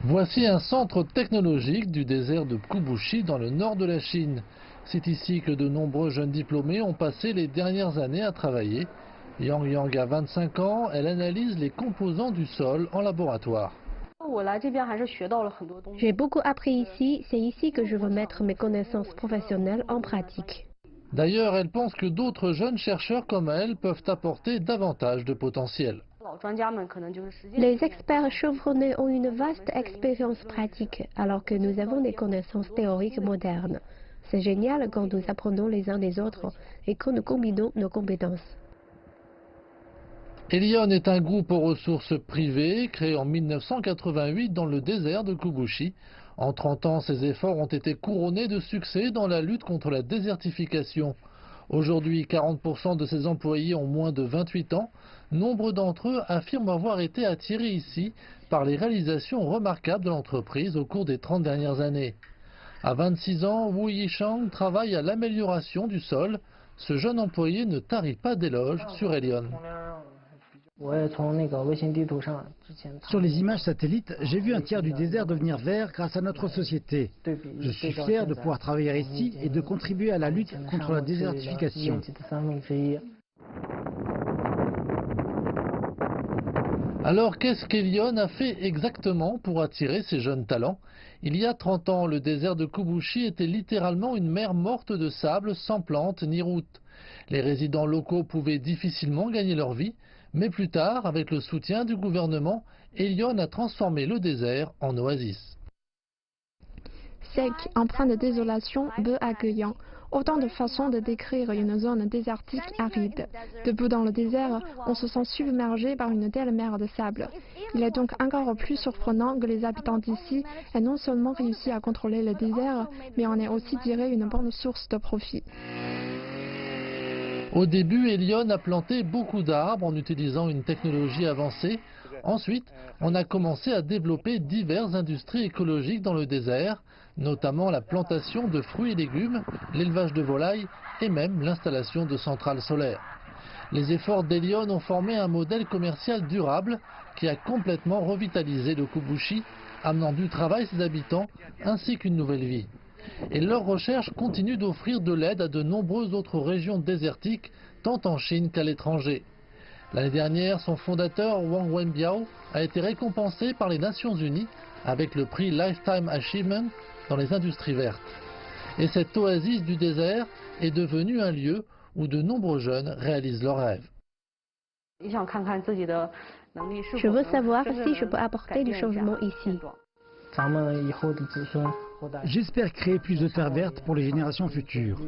Voici un centre technologique du désert de Kubushi dans le nord de la Chine. C'est ici que de nombreux jeunes diplômés ont passé les dernières années à travailler. Yang Yang a 25 ans, elle analyse les composants du sol en laboratoire. J'ai beaucoup appris ici, c'est ici que je veux mettre mes connaissances professionnelles en pratique. D'ailleurs, elle pense que d'autres jeunes chercheurs comme elle peuvent apporter davantage de potentiel. Les experts chevronnés ont une vaste expérience pratique, alors que nous avons des connaissances théoriques modernes. C'est génial quand nous apprenons les uns des autres et quand nous combinons nos compétences. Elion est un groupe aux ressources privées créé en 1988 dans le désert de Kubushi. En 30 ans, ses efforts ont été couronnés de succès dans la lutte contre la désertification. Aujourd'hui, 40% de ses employés ont moins de 28 ans. Nombre d'entre eux affirment avoir été attirés ici par les réalisations remarquables de l'entreprise au cours des 30 dernières années. À 26 ans, Wu Yishang travaille à l'amélioration du sol. Ce jeune employé ne tarit pas d'éloges sur Elion. Sur les images satellites, j'ai vu un tiers du désert devenir vert grâce à notre société. Je suis fier de pouvoir travailler ici et de contribuer à la lutte contre la désertification. Alors qu'est-ce qu'Elion a fait exactement pour attirer ces jeunes talents? Il y a 30 ans, le désert de Kubushi était littéralement une mer morte de sable sans plantes ni routes. Les résidents locaux pouvaient difficilement gagner leur vie, mais plus tard, avec le soutien du gouvernement, Elion a transformé le désert en oasis. Sec, empreint de désolation, peu accueillant. Autant de façons de décrire une zone désertique aride. Debout dans le désert, on se sent submergé par une telle mer de sable. Il est donc encore plus surprenant que les habitants d'ici aient non seulement réussi à contrôler le désert, mais en aient aussi tiré une bonne source de profit. Au début, Elion a planté beaucoup d'arbres en utilisant une technologie avancée. Ensuite, on a commencé à développer diverses industries écologiques dans le désert, notamment la plantation de fruits et légumes, l'élevage de volailles et même l'installation de centrales solaires. Les efforts d'Elion ont formé un modèle commercial durable qui a complètement revitalisé le Kubushi, amenant du travail à ses habitants ainsi qu'une nouvelle vie. Et leurs recherches continuent d'offrir de l'aide à de nombreuses autres régions désertiques, tant en Chine qu'à l'étranger. L'année dernière, son fondateur, Wang Wenbiao, a été récompensé par les Nations Unies avec le prix Lifetime Achievement dans les industries vertes. Et cette oasis du désert est devenue un lieu où de nombreux jeunes réalisent leurs rêves. Je veux savoir si je peux apporter du changement ici. J'espère créer plus de terres vertes pour les générations futures.